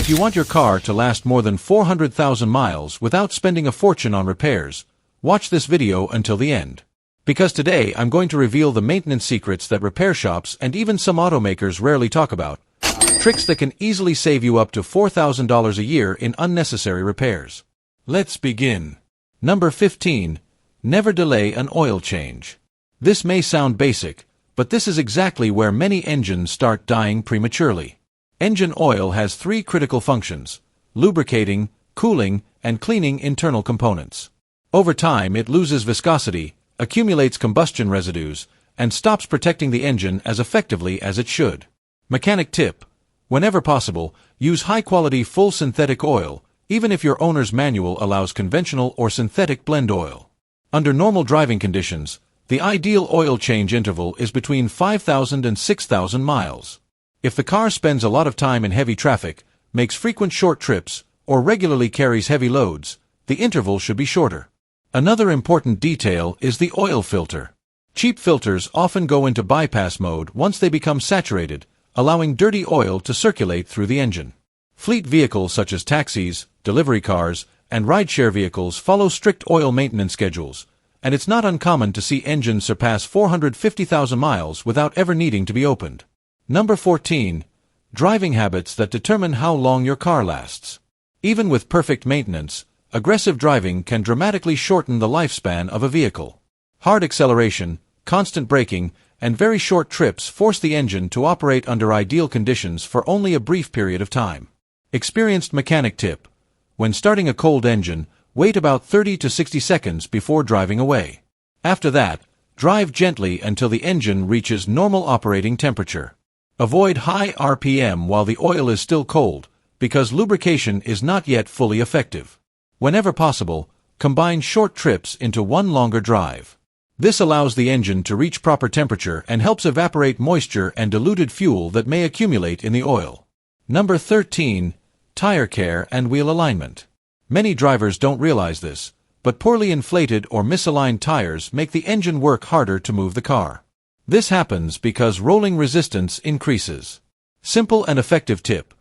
If you want your car to last more than 400,000 miles without spending a fortune on repairs, watch this video until the end. Because today I'm going to reveal the maintenance secrets that repair shops and even some automakers rarely talk about. Tricks that can easily save you up to $4,000 a year in unnecessary repairs. Let's begin. Number 15. Never delay an oil change. This may sound basic, but this is exactly where many engines start dying prematurely. Engine oil has three critical functions: lubricating, cooling, and cleaning internal components. Over time, it loses viscosity, accumulates combustion residues, and stops protecting the engine as effectively as it should. Mechanic tip: whenever possible, use high-quality full synthetic oil, even if your owner's manual allows conventional or synthetic blend oil. Under normal driving conditions, the ideal oil change interval is between 5,000 and 6,000 miles. If the car spends a lot of time in heavy traffic, makes frequent short trips, or regularly carries heavy loads, the interval should be shorter. Another important detail is the oil filter. Cheap filters often go into bypass mode once they become saturated, allowing dirty oil to circulate through the engine. Fleet vehicles such as taxis, delivery cars, and rideshare vehicles follow strict oil maintenance schedules, and it's not uncommon to see engines surpass 450,000 miles without ever needing to be opened. Number 14. Driving habits that determine how long your car lasts. Even with perfect maintenance, aggressive driving can dramatically shorten the lifespan of a vehicle. Hard acceleration, constant braking, and very short trips force the engine to operate under ideal conditions for only a brief period of time. Experienced mechanic tip: when starting a cold engine, wait about 30 to 60 seconds before driving away. After that, drive gently until the engine reaches normal operating temperature. Avoid high RPM while the oil is still cold, because lubrication is not yet fully effective. Whenever possible, combine short trips into one longer drive. This allows the engine to reach proper temperature and helps evaporate moisture and diluted fuel that may accumulate in the oil. Number 13. Tire care and wheel alignment. Many drivers don't realize this, but poorly inflated or misaligned tires make the engine work harder to move the car. This happens because rolling resistance increases. Simple and effective tip: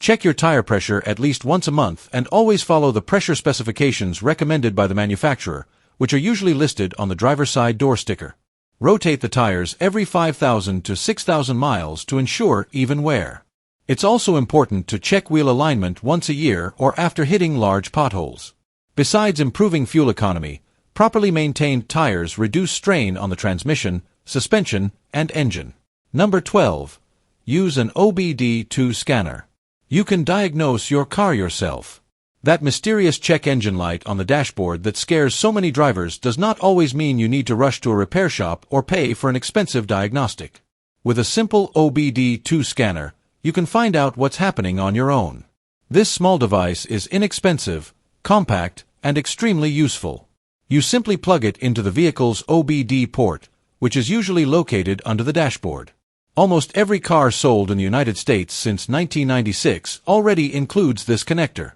check your tire pressure at least once a month and always follow the pressure specifications recommended by the manufacturer, which are usually listed on the driver's side door sticker. Rotate the tires every 5,000 to 6,000 miles to ensure even wear. It's also important to check wheel alignment once a year or after hitting large potholes. Besides improving fuel economy, properly maintained tires reduce strain on the transmission, suspension, and engine. Number 12. Use an OBD2 scanner. You can diagnose your car yourself. That mysterious check engine light on the dashboard that scares so many drivers does not always mean you need to rush to a repair shop or pay for an expensive diagnostic. With a simple OBD2 scanner, you can find out what's happening on your own. This small device is inexpensive, compact, and extremely useful. You simply plug it into the vehicle's OBD port, which is usually located under the dashboard. Almost every car sold in the United States since 1996 already includes this connector.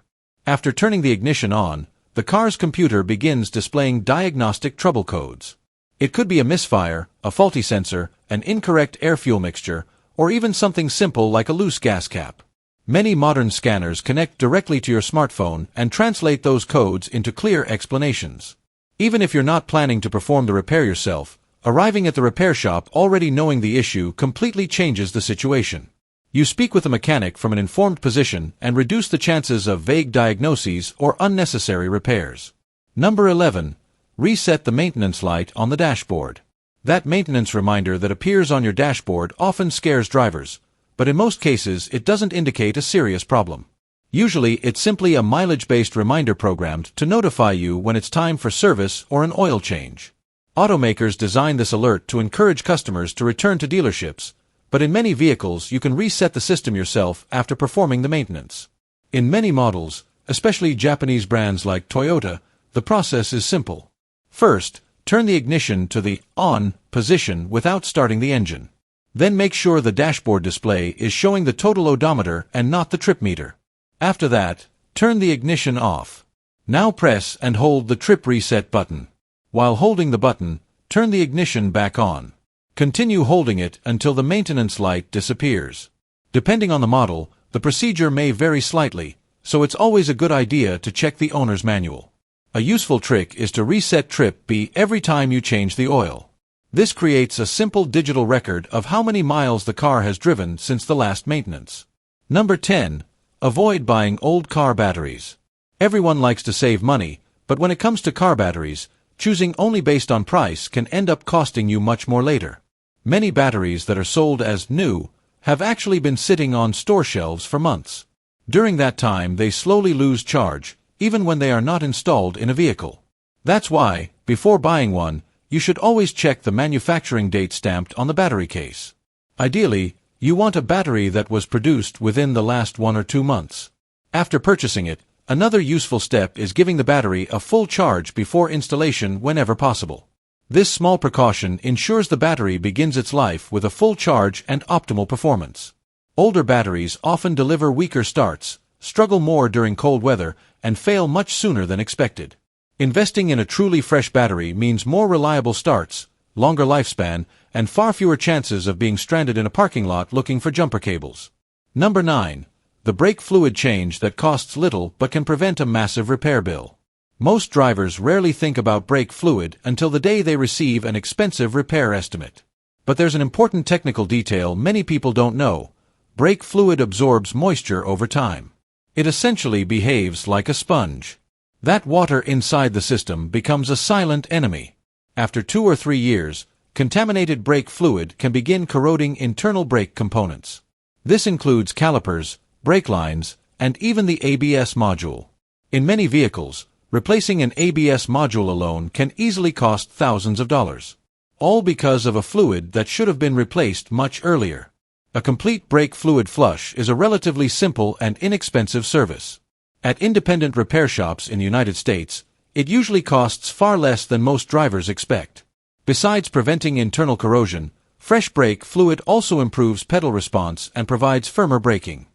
After turning the ignition on, the car's computer begins displaying diagnostic trouble codes. It could be a misfire, a faulty sensor, an incorrect air-fuel mixture, or even something simple like a loose gas cap. Many modern scanners connect directly to your smartphone and translate those codes into clear explanations. Even if you're not planning to perform the repair yourself, arriving at the repair shop already knowing the issue completely changes the situation. You speak with a mechanic from an informed position and reduce the chances of vague diagnoses or unnecessary repairs. Number 11. Reset the maintenance light on the dashboard. That maintenance reminder that appears on your dashboard often scares drivers, but in most cases it doesn't indicate a serious problem. Usually it's simply a mileage-based reminder programmed to notify you when it's time for service or an oil change. Automakers design this alert to encourage customers to return to dealerships, but in many vehicles you can reset the system yourself after performing the maintenance. In many models, especially Japanese brands like Toyota, the process is simple. First, turn the ignition to the on position without starting the engine. Then make sure the dashboard display is showing the total odometer and not the trip meter. After that, turn the ignition off. Now press and hold the trip reset button. While holding the button, turn the ignition back on. Continue holding it until the maintenance light disappears. Depending on the model, The procedure may vary slightly, so it's always a good idea to check the owner's manual. A useful trick is to reset trip B every time you change the oil. This creates a simple digital record of how many miles the car has driven since the last maintenance. Number 10. Avoid buying old car batteries. Everyone likes to save money, but when it comes to car batteries, choosing only based on price can end up costing you much more later. Many batteries that are sold as new have actually been sitting on store shelves for months. During that time, they slowly lose charge, even when they are not installed in a vehicle. That's why, before buying one, you should always check the manufacturing date stamped on the battery case. Ideally, you want a battery that was produced within the last 1 or 2 months. After purchasing it, another useful step is giving the battery a full charge before installation whenever possible. This small precaution ensures the battery begins its life with a full charge and optimal performance. Older batteries often deliver weaker starts, struggle more during cold weather, and fail much sooner than expected. Investing in a truly fresh battery means more reliable starts, longer lifespan, and far fewer chances of being stranded in a parking lot looking for jumper cables. Number 9. The brake fluid change that costs little but can prevent a massive repair bill. Most drivers rarely think about brake fluid until the day they receive an expensive repair estimate. But there's an important technical detail many people don't know. Brake fluid absorbs moisture over time. It essentially behaves like a sponge. That water inside the system becomes a silent enemy. After 2 or 3 years, contaminated brake fluid can begin corroding internal brake components. This includes calipers, brake lines, and even the ABS module. In many vehicles, replacing an ABS module alone can easily cost thousands of dollars. All because of a fluid that should have been replaced much earlier. A complete brake fluid flush is a relatively simple and inexpensive service. At independent repair shops in the United States, it usually costs far less than most drivers expect. Besides preventing internal corrosion, fresh brake fluid also improves pedal response and provides firmer braking.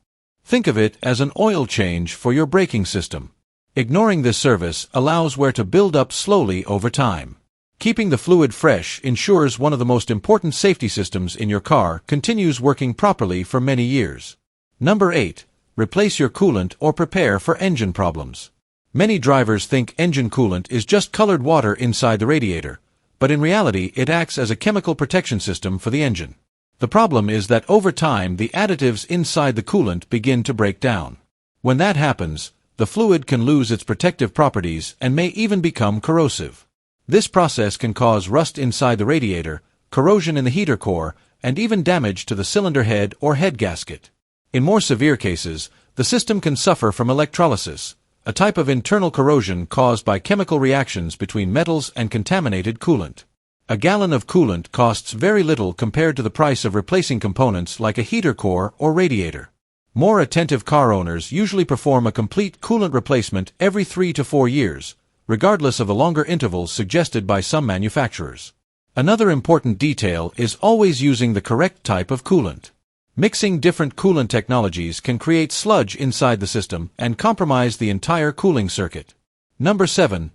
Think of it as an oil change for your braking system. Ignoring this service allows wear to build up slowly over time. Keeping the fluid fresh ensures one of the most important safety systems in your car continues working properly for many years. Number 8. Replace your coolant or prepare for engine problems. Many drivers think engine coolant is just colored water inside the radiator, but in reality it acts as a chemical protection system for the engine. The problem is that over time the additives inside the coolant begin to break down. When that happens, the fluid can lose its protective properties and may even become corrosive. This process can cause rust inside the radiator, corrosion in the heater core, and even damage to the cylinder head or head gasket. In more severe cases, the system can suffer from electrolysis, a type of internal corrosion caused by chemical reactions between metals and contaminated coolant. A gallon of coolant costs very little compared to the price of replacing components like a heater core or radiator. More attentive car owners usually perform a complete coolant replacement every 3 to 4 years, regardless of the longer intervals suggested by some manufacturers. Another important detail is always using the correct type of coolant. Mixing different coolant technologies can create sludge inside the system and compromise the entire cooling circuit. Number 7.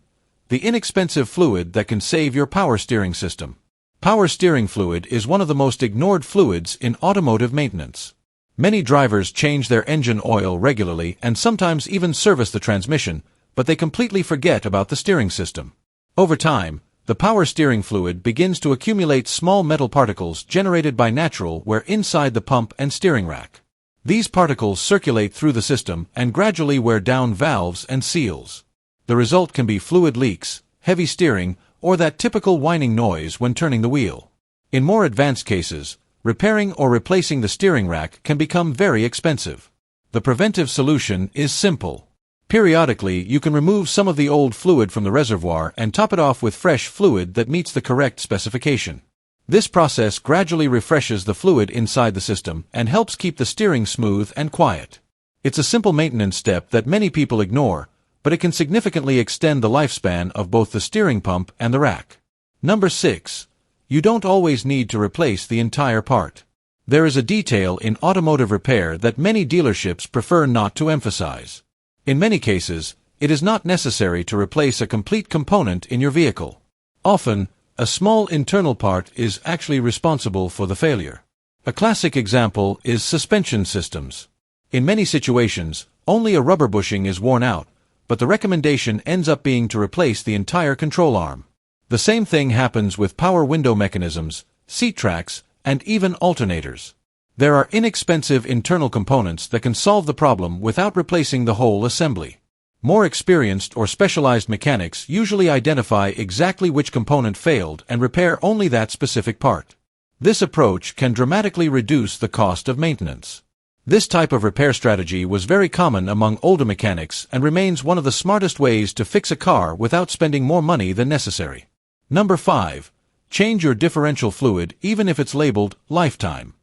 The inexpensive fluid that can save your power steering system. Power steering fluid is one of the most ignored fluids in automotive maintenance. Many drivers change their engine oil regularly and sometimes even service the transmission, but they completely forget about the steering system. Over time, the power steering fluid begins to accumulate small metal particles generated by natural wear inside the pump and steering rack. These particles circulate through the system and gradually wear down valves and seals. The result can be fluid leaks, heavy steering, or that typical whining noise when turning the wheel. In more advanced cases, repairing or replacing the steering rack can become very expensive. The preventive solution is simple. Periodically, you can remove some of the old fluid from the reservoir and top it off with fresh fluid that meets the correct specification. This process gradually refreshes the fluid inside the system and helps keep the steering smooth and quiet. It's a simple maintenance step that many people ignore, but it can significantly extend the lifespan of both the steering pump and the rack. Number 6. You don't always need to replace the entire part. There is a detail in automotive repair that many dealerships prefer not to emphasize. In many cases, it is not necessary to replace a complete component in your vehicle. Often, a small internal part is actually responsible for the failure. A classic example is suspension systems. In many situations, only a rubber bushing is worn out, but the recommendation ends up being to replace the entire control arm. The same thing happens with power window mechanisms, seat tracks, and even alternators. There are inexpensive internal components that can solve the problem without replacing the whole assembly. More experienced or specialized mechanics usually identify exactly which component failed and repair only that specific part. This approach can dramatically reduce the cost of maintenance. This type of repair strategy was very common among older mechanics and remains one of the smartest ways to fix a car without spending more money than necessary. Number 5. Change your differential fluid even if it's labeled lifetime.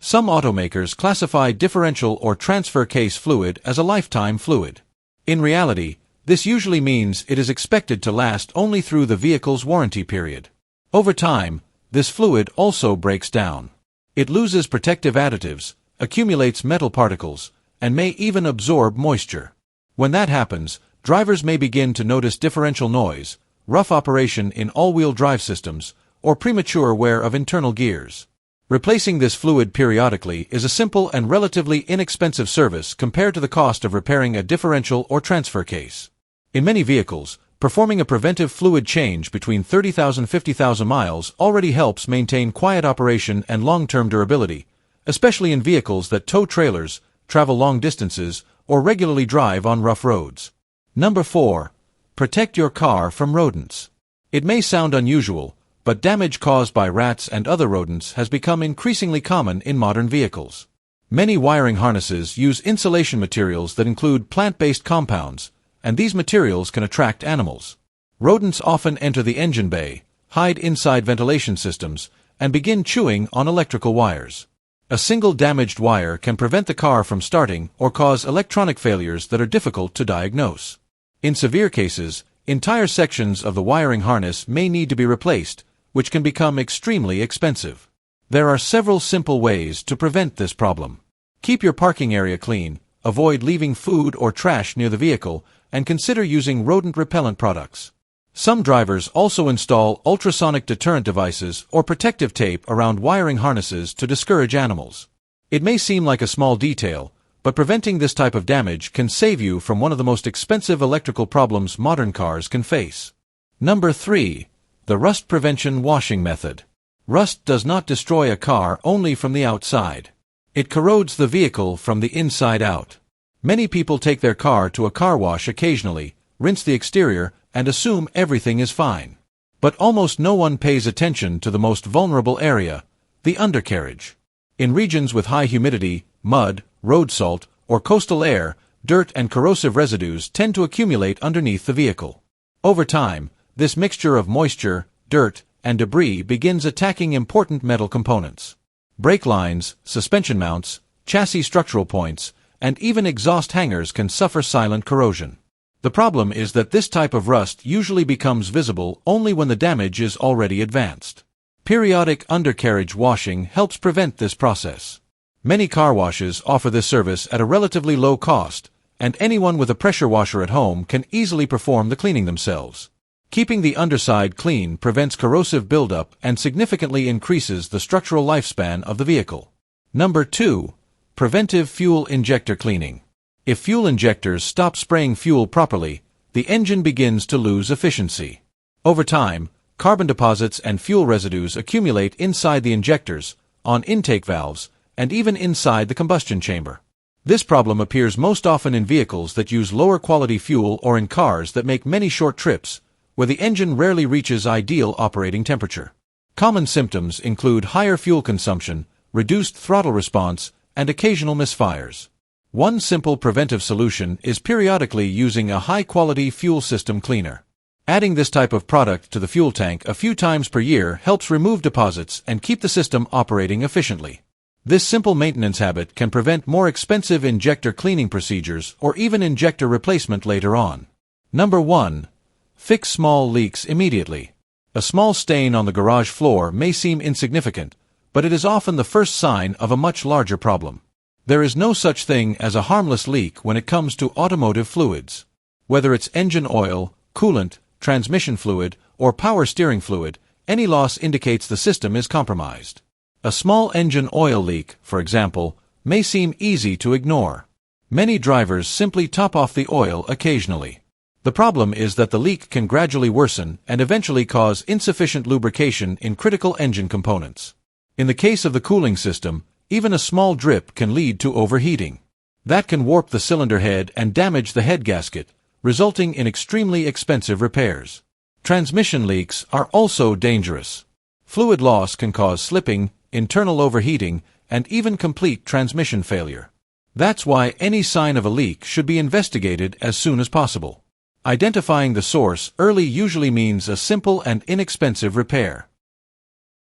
Some automakers classify differential or transfer case fluid as a lifetime fluid. In reality, this usually means it is expected to last only through the vehicle's warranty period. Over time, this fluid also breaks down. It loses protective additives, accumulates metal particles, and may even absorb moisture. When that happens, drivers may begin to notice differential noise, rough operation in all-wheel drive systems, or premature wear of internal gears. Replacing this fluid periodically is a simple and relatively inexpensive service compared to the cost of repairing a differential or transfer case. In many vehicles, performing a preventive fluid change between 30,000 and 50,000 miles already helps maintain quiet operation and long-term durability, especially in vehicles that tow trailers, travel long distances, or regularly drive on rough roads. Number 4. Protect your car from rodents. It may sound unusual, but damage caused by rats and other rodents has become increasingly common in modern vehicles. Many wiring harnesses use insulation materials that include plant-based compounds, and these materials can attract animals. Rodents often enter the engine bay, hide inside ventilation systems, and begin chewing on electrical wires. A single damaged wire can prevent the car from starting or cause electronic failures that are difficult to diagnose. In severe cases, entire sections of the wiring harness may need to be replaced, which can become extremely expensive. There are several simple ways to prevent this problem. Keep your parking area clean, avoid leaving food or trash near the vehicle, and consider using rodent repellent products. Some drivers also install ultrasonic deterrent devices or protective tape around wiring harnesses to discourage animals. It may seem like a small detail, but preventing this type of damage can save you from one of the most expensive electrical problems modern cars can face. Number 3. The rust prevention washing method. Rust does not destroy a car only from the outside. It corrodes the vehicle from the inside out. Many people take their car to a car wash occasionally, rinse the exterior, and assume everything is fine. But almost no one pays attention to the most vulnerable area, the undercarriage. In regions with high humidity, mud, road salt, or coastal air, dirt and corrosive residues tend to accumulate underneath the vehicle. Over time, this mixture of moisture, dirt, and debris begins attacking important metal components. Brake lines, suspension mounts, chassis structural points, and even exhaust hangers can suffer silent corrosion. The problem is that this type of rust usually becomes visible only when the damage is already advanced. Periodic undercarriage washing helps prevent this process. Many car washes offer this service at a relatively low cost, and anyone with a pressure washer at home can easily perform the cleaning themselves. Keeping the underside clean prevents corrosive buildup and significantly increases the structural lifespan of the vehicle. Number 2. Preventive fuel injector cleaning. If fuel injectors stop spraying fuel properly, the engine begins to lose efficiency. Over time, carbon deposits and fuel residues accumulate inside the injectors, on intake valves, and even inside the combustion chamber. This problem appears most often in vehicles that use lower quality fuel or in cars that make many short trips, where the engine rarely reaches ideal operating temperature. Common symptoms include higher fuel consumption, reduced throttle response, and occasional misfires. One simple preventive solution is periodically using a high-quality fuel system cleaner. Adding this type of product to the fuel tank a few times per year helps remove deposits and keep the system operating efficiently. This simple maintenance habit can prevent more expensive injector cleaning procedures or even injector replacement later on. Number 1. Fix small leaks immediately. A small stain on the garage floor may seem insignificant, but it is often the first sign of a much larger problem. There is no such thing as a harmless leak when it comes to automotive fluids. Whether it's engine oil, coolant, transmission fluid, or power steering fluid, any loss indicates the system is compromised. A small engine oil leak, for example, may seem easy to ignore. Many drivers simply top off the oil occasionally. The problem is that the leak can gradually worsen and eventually cause insufficient lubrication in critical engine components. In the case of the cooling system, even a small drip can lead to overheating. That can warp the cylinder head and damage the head gasket, resulting in extremely expensive repairs. Transmission leaks are also dangerous. Fluid loss can cause slipping, internal overheating, and even complete transmission failure. That's why any sign of a leak should be investigated as soon as possible. Identifying the source early usually means a simple and inexpensive repair.